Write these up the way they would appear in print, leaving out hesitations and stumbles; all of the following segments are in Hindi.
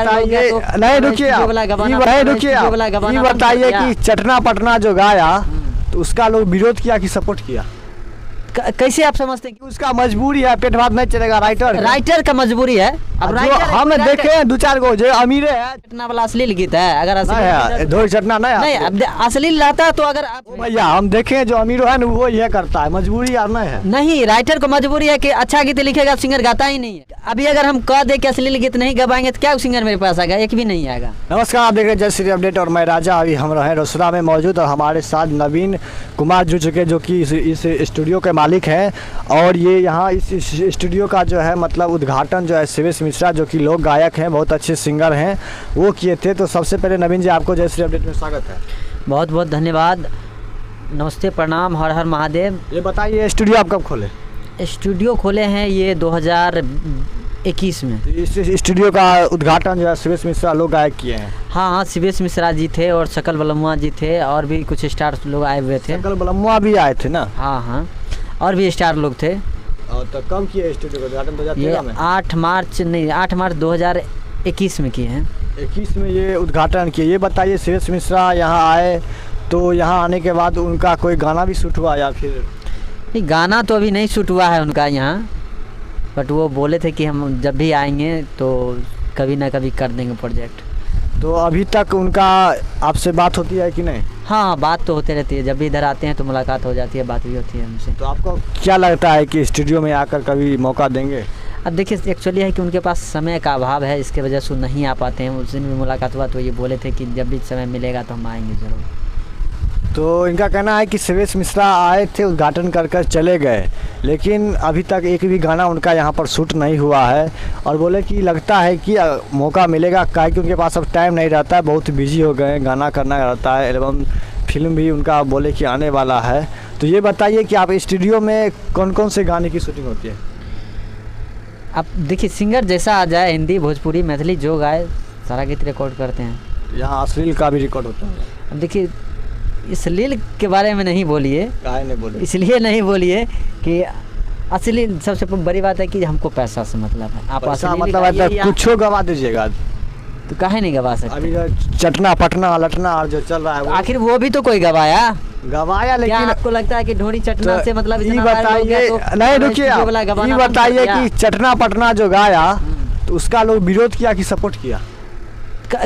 बताइए, नहीं रुकिए, ये बताइए कि चटना पटना जो गाया तो उसका लोग विरोध किया कि सपोर्ट किया? कैसे आप समझते हैं? उसका मजबूरी है, पेट भात नहीं चलेगा। राइटर का मजबूरी है। अब जो हम देखे हैं 2-4 गो जो अमीर है, चटना वाला अश्लील गीत है। अगर धोई चटना नहीं अब अश्लील रहता तो अगर भैया हम देखे जो अमीर है ना वो ये करता है, मजबूरी यार नहीं है। नहीं, राइटर को मजबूरी है कि अच्छा गीत लिखेगा, सिंगर गाता ही नहीं है। अभी अगर हम कह दे कि अश्लील गीत नहीं गवाएंगे तो क्या सिंगर मेरे पास आएगा? एक भी नहीं आएगा। नमस्कार, आप देख रहे हैं जय श्री अपडेट और मैं राजा। अभी हम रहे रोसड़ा में मौजूद और हमारे साथ नवीन कुमार जुड़ चुके जो कि इस स्टूडियो के मालिक हैं। और ये यहाँ इस स्टूडियो का जो है मतलब उद्घाटन जो है शिवेश मिश्रा जो कि लोक गायक हैं, बहुत अच्छे सिंगर हैं, वो किए थे। तो सबसे पहले नवीन जी आपको जय श्री अपडेट में स्वागत है। बहुत बहुत धन्यवाद, नमस्ते, प्रणाम, हर हर महादेव। ये बताइए स्टूडियो आप कब खोले? स्टूडियो खोले हैं ये 2021 में। इस स्टूडियो का उद्घाटन जो है शिवेश मिश्रा लोक गायक किए हैं। हाँ, शिवेश मिश्रा जी थे और शकल बलमुआ जी थे और भी कुछ स्टार लोग आए हुए थे। शकल बलमुआ भी आए थे ना? हाँ, और भी स्टार लोग थे। और तो कब किए स्टूडियो का उद्घाटन? 2013 में। 8 मार्च 2021 में किए हैं। 21 में ये उद्घाटन किए। ये बताइए शिवेश मिश्रा यहाँ आए तो यहाँ आने के बाद उनका कोई गाना भी शूट हुआ या फिर? नहीं, गाना तो अभी नहीं शूट हुआ है उनका यहाँ, बट वो बोले थे कि हम जब भी आएंगे तो कभी ना कभी कर देंगे प्रोजेक्ट। तो अभी तक उनका आपसे बात होती है कि नहीं? हाँ, बात तो होती रहती है। जब भी इधर आते हैं तो मुलाकात हो जाती है, बात भी होती है हमसे। तो आपको क्या लगता है कि स्टूडियो में आकर कभी मौका देंगे? अब देखिए, एक्चुअली है कि उनके पास समय का अभाव है, इसके वजह से नहीं आ पाते हैं। उस दिन भी मुलाकात हुआ तो ये बोले थे कि जब भी समय मिलेगा तो हम आएंगे ज़रूर। तो इनका कहना है कि शिवेश मिश्रा आए थे, उद्घाटन कर चले गए, लेकिन अभी तक एक भी गाना उनका यहाँ पर शूट नहीं हुआ है। और बोले कि लगता है कि मौका मिलेगा, क्या कि उनके पास अब टाइम नहीं रहता है, बहुत बिजी हो गए हैं, गाना करना रहता है, एल्बम फिल्म भी उनका बोले कि आने वाला है। तो ये बताइए कि आप स्टूडियो में कौन कौन से गाने की शूटिंग होती है? अब देखिए, सिंगर जैसा आ जाए, हिंदी, भोजपुरी, मैथिली, जो गाए सारा गीत रिकॉर्ड करते हैं। यहाँ अश्लील का भी रिकॉर्ड होता है? अब देखिए, अश्लील के बारे में नहीं बोलिए। काहे नहीं बोलिए? इसलिए नहीं बोलिए कि अश्लील, सबसे बड़ी बात है कि हमको पैसा से मतलब है। आप पैसा मतलब कुछ गवा दीजिएगा तो काहे नहीं गवा सकते? अभी चटना पटना लटना जो चल रहा है आखिर वो भी तो कोई गवाया, लेकिन आपको लगता है कि ढोरी चटना से मतलब ये बताइए, नहीं रुकिए, ये बताइए कि चटना पटना जो गाया तो उसका लोग विरोध किया कि सपोर्ट किया?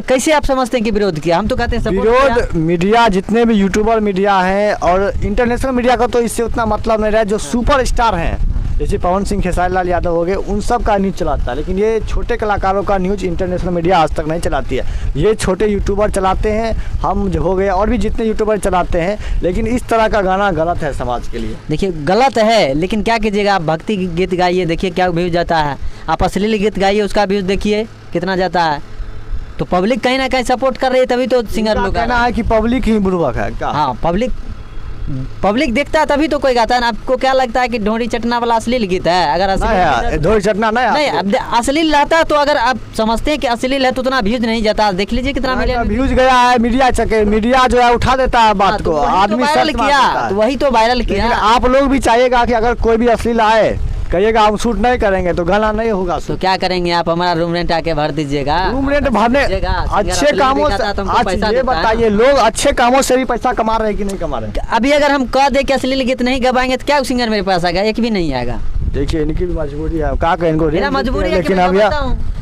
कैसे आप समझते हैं कि विरोध किया? हम तो कहते हैं विरोध। मीडिया, जितने भी यूट्यूबर मीडिया हैं और इंटरनेशनल मीडिया का तो इससे उतना मतलब नहीं रहा, जो सुपर स्टार हैं जैसे पवन सिंह, खेसारी लाल यादव हो गए, उन सब का न्यूज़ चलाता है। लेकिन ये छोटे कलाकारों का न्यूज़ इंटरनेशनल मीडिया आज तक नहीं चलाती है। ये छोटे यूट्यूबर चलाते हैं, हम जो हो गए और भी जितने यूट्यूबर चलाते हैं, लेकिन इस तरह का गाना गलत है समाज के लिए। देखिए, गलत है, लेकिन क्या कीजिएगा, आप भक्ति गीत गाइए, देखिए क्या व्यूज जाता है। आप अश्लील गीत गाइए, उसका व्यूज देखिए कितना जाता है। तो पब्लिक कहीं ना कहीं सपोर्ट कर रही है, तभी तो सिंगर लोग। कहना है कि पब्लिक ही बुर्बक है क्या? हाँ, पब्लिक देखता है तभी तो कोई गाता है ना। आपको क्या लगता है कि ढोरी चटना वाला अश्लील गीत है? अगर ढोरी चटना नहीं, अब अश्लील रहता तो अगर आप समझते हैं कि अश्लील है तो उतना व्यूज नहीं जाता। देख लीजिए कितना व्यूज गया है। मीडिया जो है उठा देता है बात को, आदमी वायरल किया, तो वही तो वायरल किया। आप लोग भी चाहिएगा कि अगर कोई भी अश्लील आए, कहिएगा हम शूट नहीं करेंगे तो गाना नहीं होगा। तो क्या करेंगे आप? हमारा रूम रेंट आके भर दीजिएगा। रूम रेंट भरने अच्छे कामों से, ये बताइए लोग अच्छे कामों से भी पैसा कमा रहे हैं कि नहीं कमा रहे हैं? अभी अगर हम कह दे कि अश्लील गीत नहीं गवाएंगे तो क्या सिंगर मेरे पास आएगा? एक भी नहीं आएगा। देखिए, इनकी भी मजबूरी है, क्या कहें इनको, मजबूरी है, लेकिन अब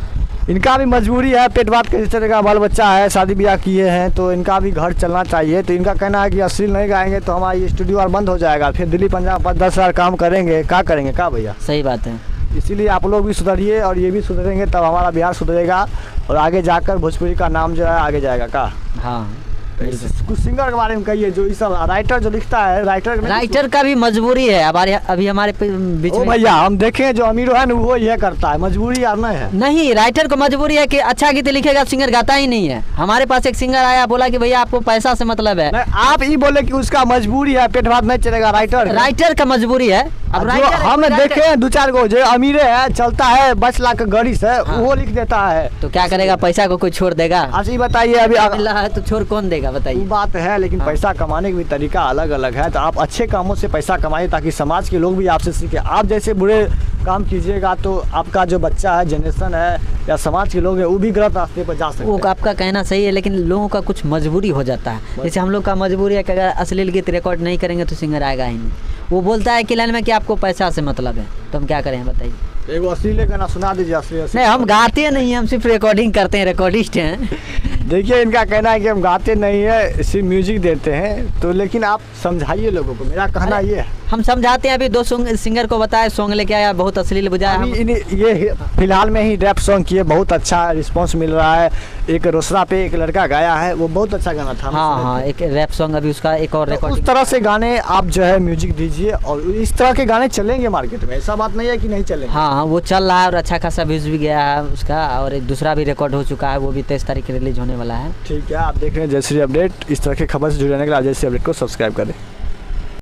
इनका भी मजबूरी है, पेट भात कैसे चलेगा, बाल बच्चा है, शादी ब्याह किए हैं तो इनका भी घर चलना चाहिए। तो इनका कहना है कि अश्लील नहीं गाएंगे तो हमारा ये स्टूडियो और बंद हो जाएगा, फिर दिल्ली पंजाब पर 10,000 काम करेंगे, क्या करेंगे क्या भैया? सही बात है। इसीलिए आप लोग भी सुधरिए और ये भी सुधरेंगे तब हमारा बिहार सुधरेगा और आगे जाकर भोजपुरी का नाम जो है आगे जाएगा। का हाँ, कुछ सिंगर के बारे में कहिए, जो इस राइटर जो लिखता है, राइटर का भी मजबूरी है। अभी हमारे बीच में भैया हम देखें जो अमीर है ना वो ये करता है, मजबूरी यार नहीं है। नहीं, राइटर को मजबूरी है कि अच्छा गीत लिखेगा, सिंगर गाता ही नहीं है। हमारे पास एक सिंगर आया, बोला कि भैया आपको पैसा से मतलब है। आप ये बोले कि उसका मजबूरी है, पेट भात नहीं चलेगा। राइटर का मजबूरी है। अब हम देखे हैं 2-4 गो जो अमीर है, चलता है 20 लाख गाड़ी से, वो लिख देता है। तो क्या करेगा? पैसा को कोई छोड़ देगा? अच्छा बताइए, अभी है तो छोड़ कौन देगा बताइए? बात है, लेकिन पैसा कमाने का भी तरीका अलग अलग है। तो आप अच्छे कामों से पैसा कमाइए ताकि समाज के लोग भी आपसे सीखे। आप जैसे बुरे काम कीजिएगा तो आपका जो बच्चा है, जनरेशन है, या समाज के लोग हैं वो भी गलत रास्ते पर जा सकते वो हैं। आपका कहना सही है, लेकिन लोगों का कुछ मजबूरी हो जाता है। जैसे हम लोग का मजबूरी है कि अगर अश्लील गीत रिकॉर्ड नहीं करेंगे तो सिंगर आएगा ही नहीं। वो बोलता है कि लाइन में कि आपको पैसा से मतलब है, तो हम क्या करें बताइए। एगो अश्लील गाना सुना दीजिए, अश्लील नहीं, हम गाते नहीं हैं, हम सिर्फ रिकॉर्डिंग करते हैं, रिकॉर्डिस्ट हैं। देखिए इनका कहना है कि हम गाते नहीं है, सिर्फ म्यूजिक देते हैं। तो लेकिन आप समझाइए लोगों को, मेरा कहना ये है। हम समझाते हैं। अभी 2 सिंगर को बताया, सॉन्ग लेके आया, बहुत अश्लील बुझाया। ये फिलहाल में ही रैप सॉन्ग किए, बहुत अच्छा रिस्पांस मिल रहा है। एक रोसड़ा पे एक लड़का गाया है, वो बहुत अच्छा गाना था। हाँ, एक रैप सॉन्ग अभी उसका एक और तो रिकॉर्ड। उस तरह से गाने आप जो है म्यूजिक दीजिए, और इस तरह के गाने चलेंगे मार्केट में, ऐसा बात नहीं है कि नहीं चलेंगे। हाँ, वो चल रहा है और अच्छा खासा व्यूज भी गया है उसका, और एक दूसरा भी रिकॉर्ड हो चुका है, वो भी 23 तारीख रिलीज होने वाला है। ठीक है, आप देख रहे हैं जय श्री अपडेट। इस तरह के खबर से जुड़ने के लिए जय श्री अपडेट को सब्सक्राइब करें।